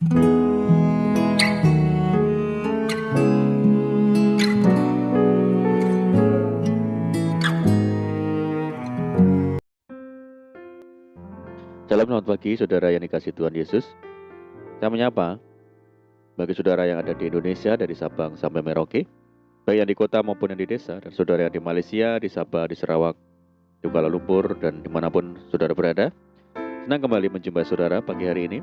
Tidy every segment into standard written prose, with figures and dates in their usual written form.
Salam selamat pagi saudara yang dikasihi Tuhan Yesus. Saya menyapa bagi saudara yang ada di Indonesia dari Sabang sampai Merauke, baik yang di kota maupun yang di desa, dan saudara yang di Malaysia, di Sabah, di Sarawak, di Kuala Lumpur, dan dimanapun saudara berada. Senang kembali menjumpai saudara pagi hari ini.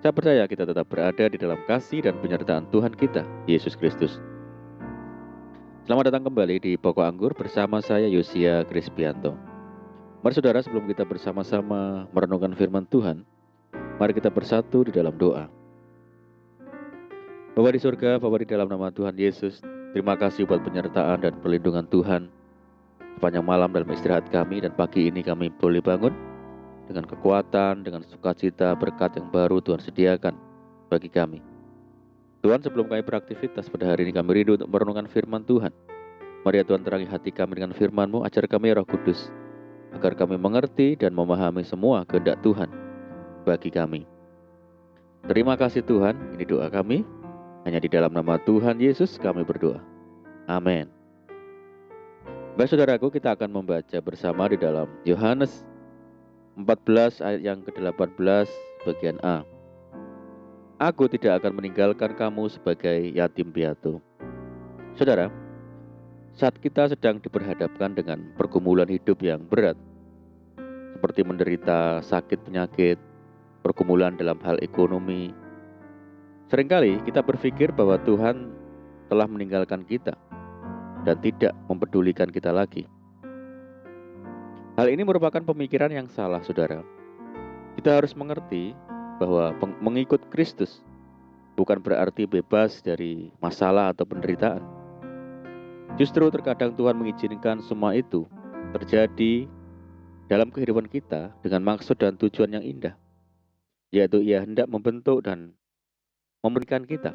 Saya percaya kita tetap berada di dalam kasih dan penyertaan Tuhan kita, Yesus Kristus. Selamat datang kembali di Pokok Anggur bersama saya Yosia Krispianto. Mari saudara, sebelum kita bersama-sama merenungkan firman Tuhan, mari kita bersatu di dalam doa. Bapa di surga, Bapa di dalam nama Tuhan Yesus, terima kasih buat penyertaan dan perlindungan Tuhan sepanjang malam dalam istirahat kami, dan pagi ini kami boleh bangun dengan kekuatan, dengan sukacita, berkat yang baru Tuhan sediakan bagi kami. Tuhan, sebelum kami beraktivitas pada hari ini, kami rindu untuk merenungkan firman Tuhan. Mari ya Tuhan, terangi hati kami dengan firman-Mu, ajar kami Roh Kudus, agar kami mengerti dan memahami semua kehendak Tuhan bagi kami. Terima kasih Tuhan, ini doa kami. Hanya di dalam nama Tuhan Yesus kami berdoa. Amin. Baik saudaraku, kita akan membaca bersama di dalam Yohanes 14 ayat yang ke-18 bagian A. Aku tidak akan meninggalkan kamu sebagai yatim piatu. Saudara, saat kita sedang diperhadapkan dengan pergumulan hidup yang berat, seperti menderita sakit penyakit, pergumulan dalam hal ekonomi, seringkali kita berpikir bahwa Tuhan telah meninggalkan kita dan tidak mempedulikan kita lagi. Hal ini merupakan pemikiran yang salah, saudara. Kita harus mengerti bahwa mengikut Kristus bukan berarti bebas dari masalah atau penderitaan. Justru terkadang Tuhan mengizinkan semua itu terjadi dalam kehidupan kita dengan maksud dan tujuan yang indah, yaitu Ia hendak membentuk dan memberikan kita,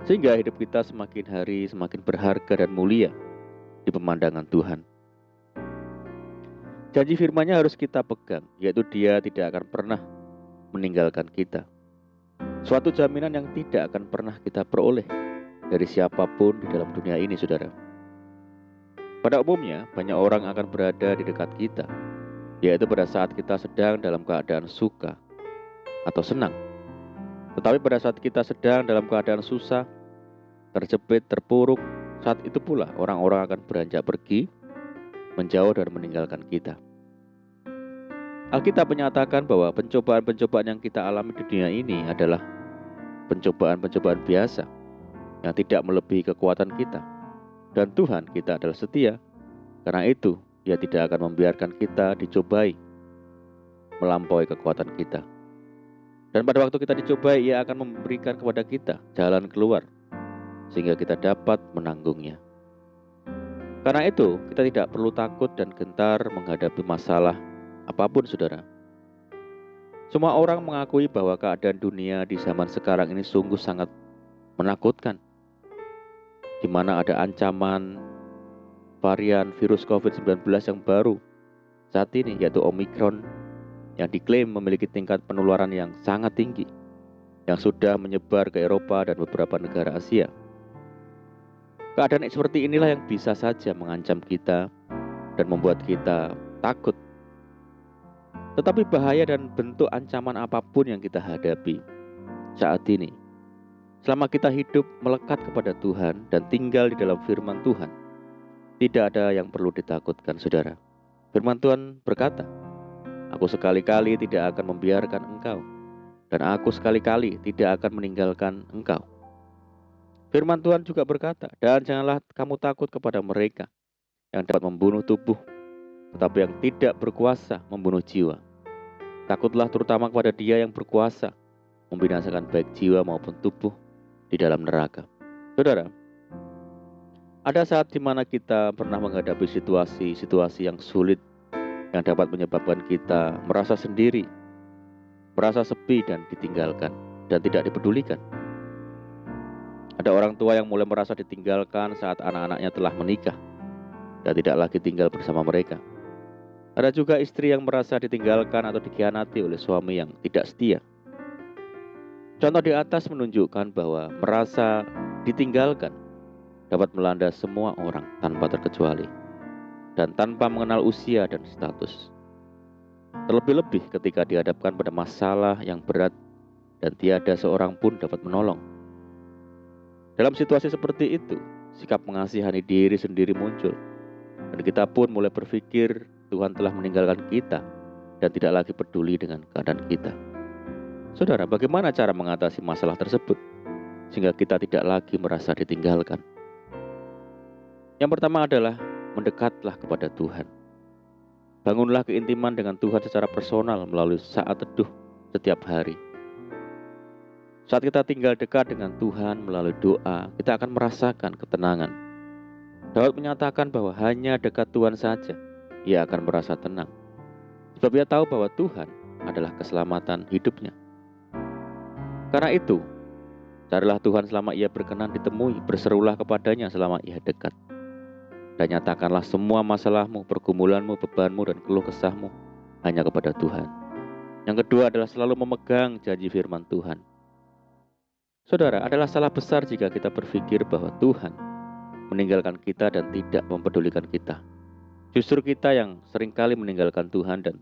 sehingga hidup kita semakin hari semakin berharga dan mulia di pemandangan Tuhan. Janji firman-Nya harus kita pegang, yaitu Dia tidak akan pernah meninggalkan kita. Suatu jaminan yang tidak akan pernah kita peroleh dari siapapun di dalam dunia ini, saudara. Pada umumnya, banyak orang akan berada di dekat kita, yaitu pada saat kita sedang dalam keadaan suka atau senang. Tetapi pada saat kita sedang dalam keadaan susah, terjepit, terpuruk, saat itu pula orang-orang akan beranjak pergi, menjauh dan meninggalkan kita. Alkitab menyatakan bahwa pencobaan-pencobaan yang kita alami di dunia ini adalah pencobaan-pencobaan biasa yang tidak melebihi kekuatan kita. Dan Tuhan kita adalah setia. Karena itu, Ia tidak akan membiarkan kita dicobai melampaui kekuatan kita. Dan pada waktu kita dicobai, Ia akan memberikan kepada kita jalan keluar, sehingga kita dapat menanggungnya. Karena itu, kita tidak perlu takut dan gentar menghadapi masalah apapun, saudara. Semua orang mengakui bahwa keadaan dunia di zaman sekarang ini sungguh sangat menakutkan, di mana ada ancaman varian virus COVID-19 yang baru saat ini, yaitu Omicron, yang diklaim memiliki tingkat penularan yang sangat tinggi, yang sudah menyebar ke Eropa dan beberapa negara Asia. Keadaan seperti inilah yang bisa saja mengancam kita dan membuat kita takut. Tetapi bahaya dan bentuk ancaman apapun yang kita hadapi saat ini, selama kita hidup melekat kepada Tuhan dan tinggal di dalam firman Tuhan, tidak ada yang perlu ditakutkan, saudara. Firman Tuhan berkata, aku sekali-kali tidak akan membiarkan engkau, dan aku sekali-kali tidak akan meninggalkan engkau. Firman Tuhan juga berkata, dan janganlah kamu takut kepada mereka yang dapat membunuh tubuh, tetapi yang tidak berkuasa membunuh jiwa. Takutlah terutama kepada Dia yang berkuasa membinasakan baik jiwa maupun tubuh di dalam neraka. Saudara, ada saat di mana kita pernah menghadapi situasi-situasi yang sulit, yang dapat menyebabkan kita merasa sendiri, merasa sepi dan ditinggalkan, dan tidak dipedulikan. Ada orang tua yang mulai merasa ditinggalkan saat anak-anaknya telah menikah dan tidak lagi tinggal bersama mereka. Ada juga istri yang merasa ditinggalkan atau dikhianati oleh suami yang tidak setia. Contoh di atas menunjukkan bahwa merasa ditinggalkan dapat melanda semua orang tanpa terkecuali dan tanpa mengenal usia dan status. Terlebih-lebih ketika dihadapkan pada masalah yang berat dan tiada seorang pun dapat menolong. Dalam situasi seperti itu, sikap mengasihani diri sendiri muncul, dan kita pun mulai berpikir Tuhan telah meninggalkan kita dan tidak lagi peduli dengan keadaan kita. Saudara, bagaimana cara mengatasi masalah tersebut sehingga kita tidak lagi merasa ditinggalkan? Yang pertama adalah mendekatlah kepada Tuhan. Bangunlah keintiman dengan Tuhan secara personal melalui saat teduh setiap hari. Saat kita tinggal dekat dengan Tuhan melalui doa, kita akan merasakan ketenangan. Daud menyatakan bahwa hanya dekat Tuhan saja ia akan merasa tenang, sebab ia tahu bahwa Tuhan adalah keselamatan hidupnya. Karena itu, carilah Tuhan selama ia berkenan ditemui, berserulah kepadanya selama ia dekat. Dan nyatakanlah semua masalahmu, pergumulanmu, bebanmu, dan keluh kesahmu hanya kepada Tuhan. Yang kedua adalah selalu memegang janji firman Tuhan. Saudara, adalah salah besar jika kita berpikir bahwa Tuhan meninggalkan kita dan tidak mempedulikan kita. Justru kita yang seringkali meninggalkan Tuhan dan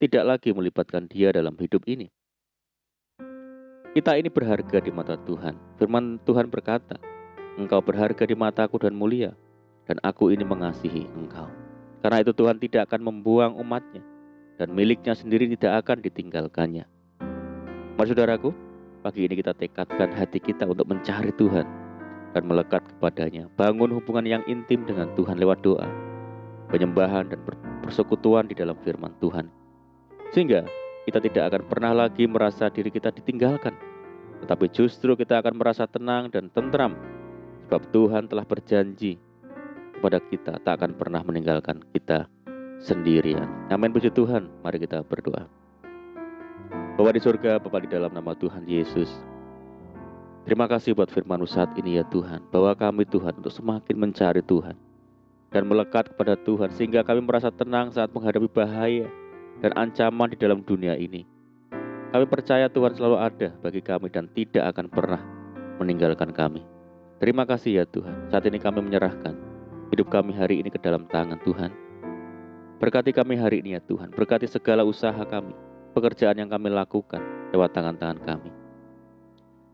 tidak lagi melibatkan Dia dalam hidup ini. Kita ini berharga di mata Tuhan. Firman Tuhan berkata, "Engkau berharga di mataku dan mulia, dan aku ini mengasihi engkau." Karena itu Tuhan tidak akan membuang umatnya, dan miliknya sendiri tidak akan ditinggalkannya. Mari saudaraku, pagi ini kita tekadkan hati kita untuk mencari Tuhan dan melekat kepadanya. Bangun hubungan yang intim dengan Tuhan lewat doa, penyembahan, dan persekutuan di dalam firman Tuhan. Sehingga kita tidak akan pernah lagi merasa diri kita ditinggalkan, tetapi justru kita akan merasa tenang dan tentram, sebab Tuhan telah berjanji kepada kita tak akan pernah meninggalkan kita sendirian. Amin, puji Tuhan. Mari kita berdoa. Bapa di surga, Bapa di dalam nama Tuhan Yesus, terima kasih buat firman-Mu saat ini ya Tuhan, bahwa kami Tuhan untuk semakin mencari Tuhan dan melekat kepada Tuhan, sehingga kami merasa tenang saat menghadapi bahaya dan ancaman di dalam dunia ini. Kami percaya Tuhan selalu ada bagi kami dan tidak akan pernah meninggalkan kami. Terima kasih ya Tuhan. Saat ini kami menyerahkan hidup kami hari ini ke dalam tangan Tuhan. Berkati kami hari ini ya Tuhan. Berkati segala usaha kami, pekerjaan yang kami lakukan lewat tangan-tangan kami.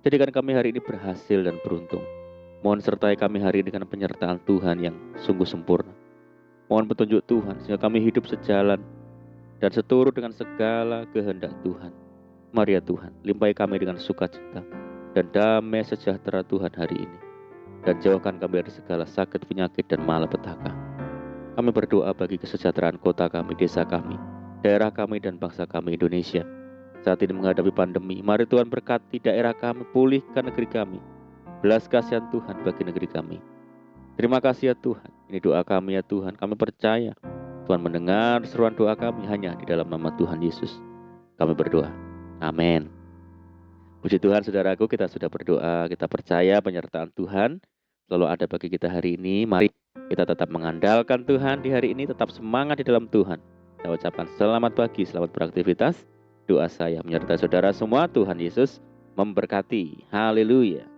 Jadikan kami hari ini berhasil dan beruntung. Mohon sertai kami hari ini dengan penyertaan Tuhan yang sungguh sempurna. Mohon petunjuk Tuhan sehingga kami hidup sejalan dan seturut dengan segala kehendak Tuhan. Mari ya Tuhan, limpahi kami dengan sukacita dan damai sejahtera Tuhan hari ini. Dan jauhkan kami dari segala sakit, penyakit, dan malapetaka. Kami berdoa bagi kesejahteraan kota kami, desa kami, daerah kami, dan bangsa kami Indonesia. Saat ini menghadapi pandemi, mari Tuhan berkati daerah kami, pulihkan negeri kami. Belas kasihan Tuhan bagi negeri kami. Terima kasih ya Tuhan. Ini doa kami ya Tuhan. Kami percaya Tuhan mendengar seruan doa kami hanya di dalam nama Tuhan Yesus. Kami berdoa. Amin. Puji Tuhan saudaraku, kita sudah berdoa. Kita percaya penyertaan Tuhan selalu ada bagi kita hari ini. Mari kita tetap mengandalkan Tuhan di hari ini. Tetap semangat di dalam Tuhan. Saya ucapkan selamat pagi, selamat beraktivitas. Doa saya menyertai saudara semua. Tuhan Yesus memberkati. Haleluya.